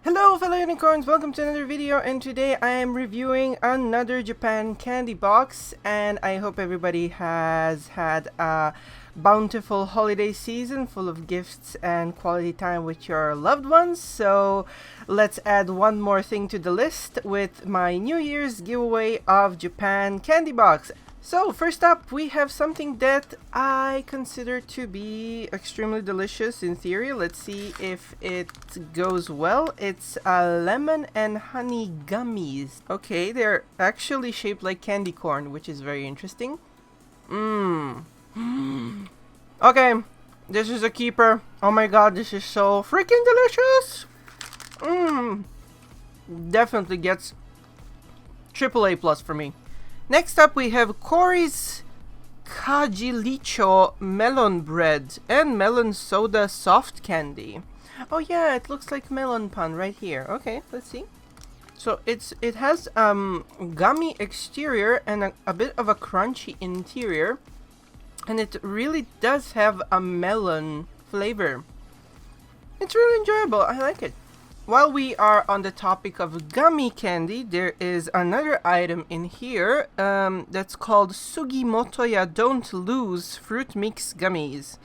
Hello fellow unicorns, welcome to another video, and today I am reviewing another Japan candy box, and I hope everybody has had a bountiful holiday season full of gifts and quality time with your loved ones. So let's add one more thing to the list with my New Year's giveaway of Japan candy box. So first up, we have something that I consider to be extremely delicious in theory. Let's see if it goes well. It's lemon and honey gummies. Okay, they're actually shaped like candy corn, which is very interesting. Okay, this is a keeper. Oh my god, this is so freaking delicious. Definitely gets AAA+ for me. Next up, we have Cory's Kajilicho melon bread and melon soda soft candy. Oh yeah, it looks like melon pan right here. Okay, let's see. So it has gummy exterior and a bit of a crunchy interior, and it really does have a melon flavor. It's really enjoyable. I like it. While we are on the topic of gummy candy, there is another item in here that's called Sugimoto Don't Lose Fruit Mix Gummies.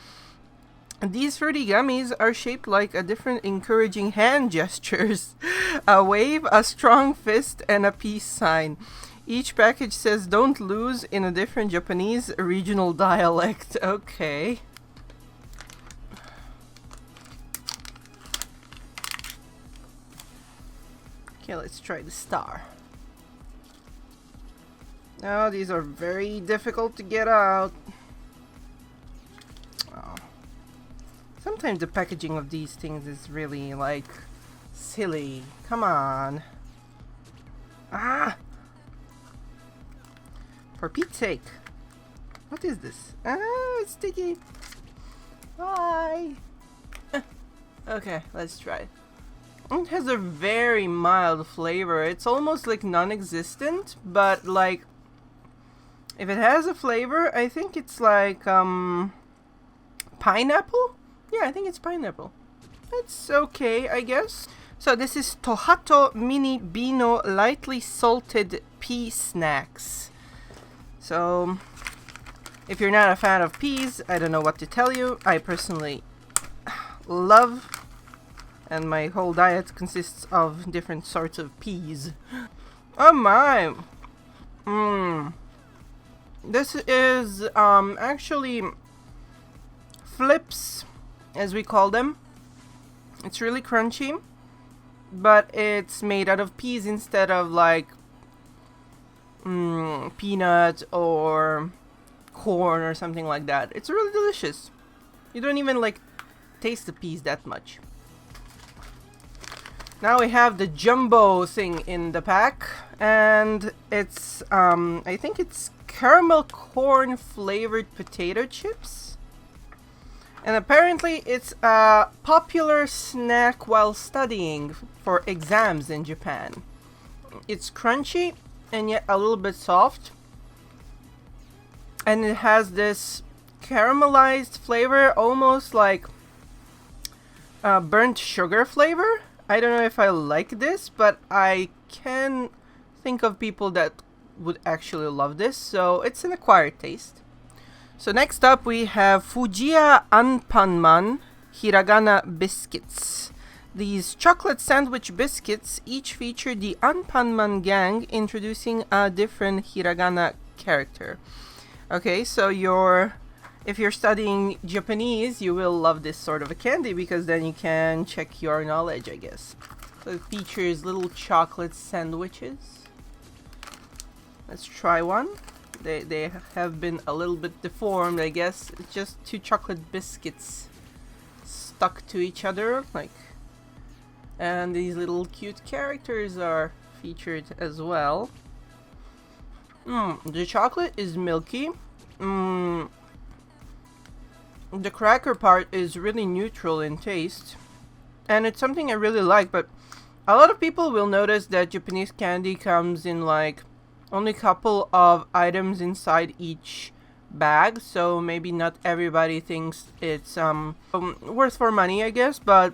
These fruity gummies are shaped like a different encouraging hand gestures. A wave, a strong fist, and a peace sign. Each package says "don't lose" in a different Japanese regional dialect. Okay. Okay, let's try the star. Oh, these are very difficult to get out. Oh. Sometimes the packaging of these things is really, like, silly. Come on. Ah! For Pete's sake. What is this? Ah, it's sticky. Why? Okay, let's try. It has a very mild flavor. It's almost like non-existent, but like if it has a flavor, I think it's like pineapple? Yeah, I think it's pineapple. It's okay, I guess. So this is Hot Mini Beano lightly salted pea snacks. So if you're not a fan of peas, I don't know what to tell you. I personally love, and my whole diet consists of different sorts of peas. Oh my! This is actually flips, as we call them. It's really crunchy, but it's made out of peas instead of like peanut or corn or something like that. It's really delicious. You don't even like taste the peas that much. Now we have the jumbo thing in the pack, and it's I think it's caramel corn flavored potato chips, and apparently it's a popular snack while studying for exams in Japan. It's crunchy and yet a little bit soft, and it has this caramelized flavor, almost like burnt sugar flavor. I don't know if I like this, but I can think of people that would actually love this, so it's an acquired taste. So next up we have Fujiya Anpanman Hiragana biscuits. These chocolate sandwich biscuits each feature the Anpanman gang introducing a different hiragana character. Okay, so if you're studying Japanese, you will love this sort of a candy, because then you can check your knowledge, I guess. So it features little chocolate sandwiches. Let's try one. They have been a little bit deformed, I guess. It's just two chocolate biscuits stuck to each other, like. And these little cute characters are featured as well. The chocolate is milky. The cracker part is really neutral in taste, and it's something I really like, but a lot of people will notice that Japanese candy comes in like only a couple of items inside each bag, so maybe not everybody thinks it's worth for money, I guess, but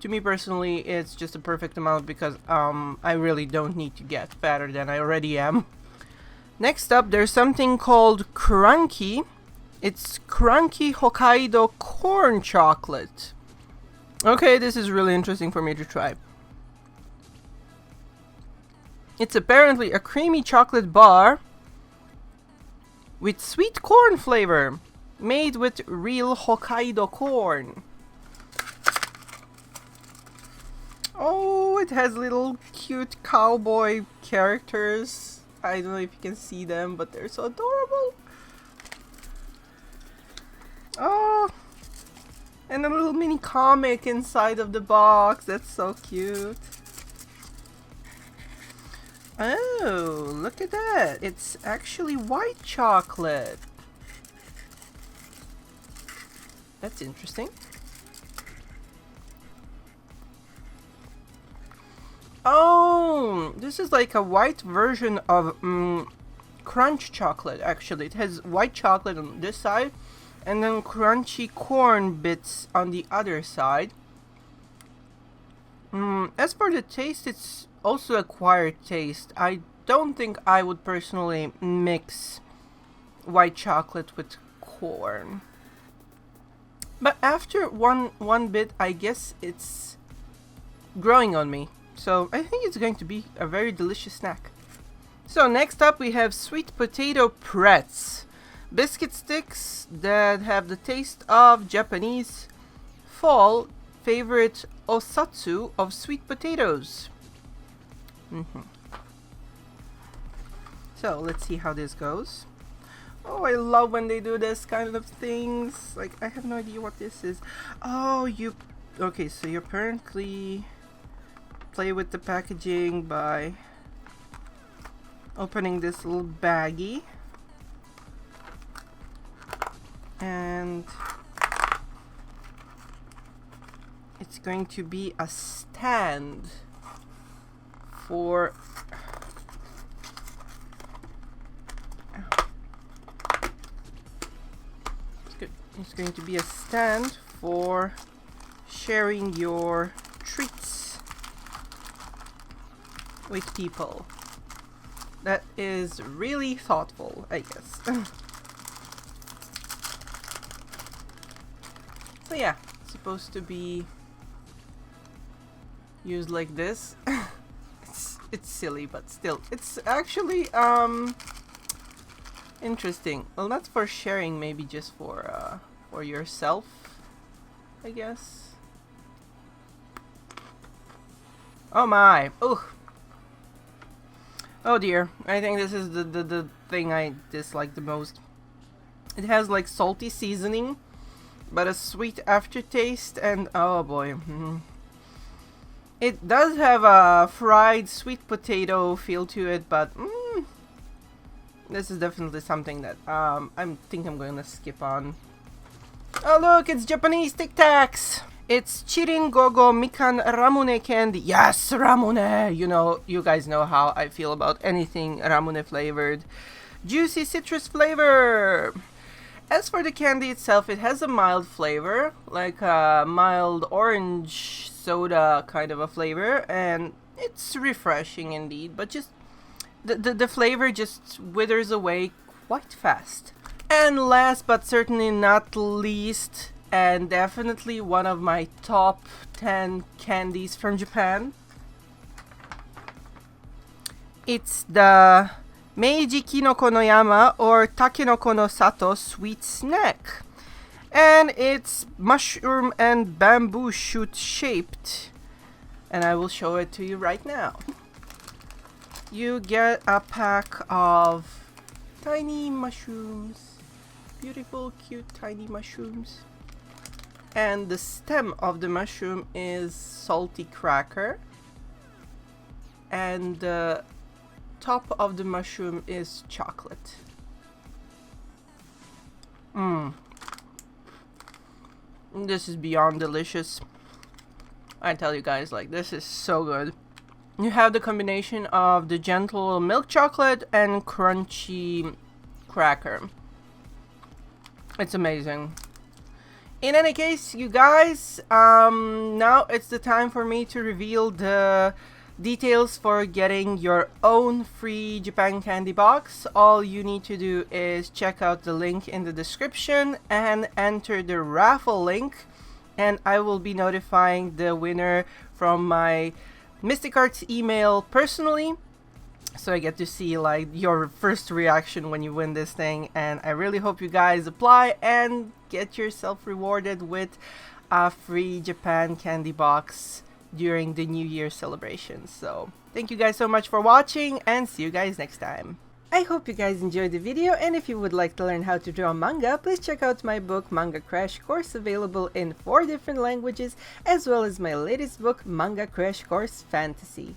to me personally it's just a perfect amount because I really don't need to get fatter than I already am. Next up, there's something called Crunchy. It's Crunchy Hokkaido corn chocolate. Okay, this is really interesting for me to try. It's apparently a creamy chocolate bar with sweet corn flavor, made with real Hokkaido corn. Oh, it has little cute cowboy characters. I don't know if you can see them, but they're so adorable. Oh, and a little mini comic inside of the box. That's so cute. Oh, look at that. It's actually white chocolate. That's interesting. Oh, this is like a white version of crunch chocolate, actually. It has white chocolate on this side and then crunchy corn bits on the other side. As for the taste, it's also acquired taste. I don't think I would personally mix white chocolate with corn. But after one bit, I guess it's growing on me. So I think it's going to be a very delicious snack. So next up we have sweet potato Pretz. Biscuit sticks that have the taste of Japanese fall favorite osatsu of sweet potatoes. So let's see how this goes. Oh, I love when they do this kind of things. Like, I have no idea what this is. Oh, okay, so you apparently play with the packaging by opening this little baggie. And it's going to be a stand for it's going to be a stand for sharing your treats with people. That is really thoughtful, I guess. So yeah, it's supposed to be used like this. It's silly, but still, it's actually interesting. Well, not for sharing, maybe just for yourself, I guess. Oh my! Oh dear! I think this is the thing I dislike the most. It has like salty seasoning, but a sweet aftertaste, and oh boy. It does have a fried sweet potato feel to it, but this is definitely something that I think I'm going to skip on. Oh look, it's Japanese Tic Tacs! It's Chirin Gogo Mikan Ramona Candy. Yes, Ramune! You know, you guys know how I feel about anything Ramune flavored. Juicy citrus flavor! As for the candy itself, it has a mild flavor, like a mild orange soda kind of a flavor, and it's refreshing indeed, but just the flavor just withers away quite fast. And last but certainly not least, and definitely one of my top 10 candies from Japan, it's the Meiji Kinoko no Yama or Takenoko no Sato sweet snack. And it's mushroom and bamboo shoot shaped. And I will show it to you right now. You get a pack of tiny mushrooms. Beautiful, cute, tiny mushrooms. And the stem of the mushroom is salty cracker. And the top of the mushroom is chocolate. This is beyond delicious. I tell you guys, like, this is so good. You have the combination of the gentle milk chocolate and crunchy cracker. It's amazing. In any case, you guys, now it's the time for me to reveal the details for getting your own free Japan candy box. All you need to do is check out the link in the description and enter the raffle link, and I will be notifying the winner from my Mystic Arts email personally. So I get to see like your first reaction when you win this thing, and I really hope you guys apply and get yourself rewarded with a free Japan candy box during the New Year celebration. So thank you guys so much for watching, and see you guys next time. I hope you guys enjoyed the video, and if you would like to learn how to draw manga, please check out my book Manga Crash Course, available in 4 different languages, as well as my latest book Manga Crash Course Fantasy.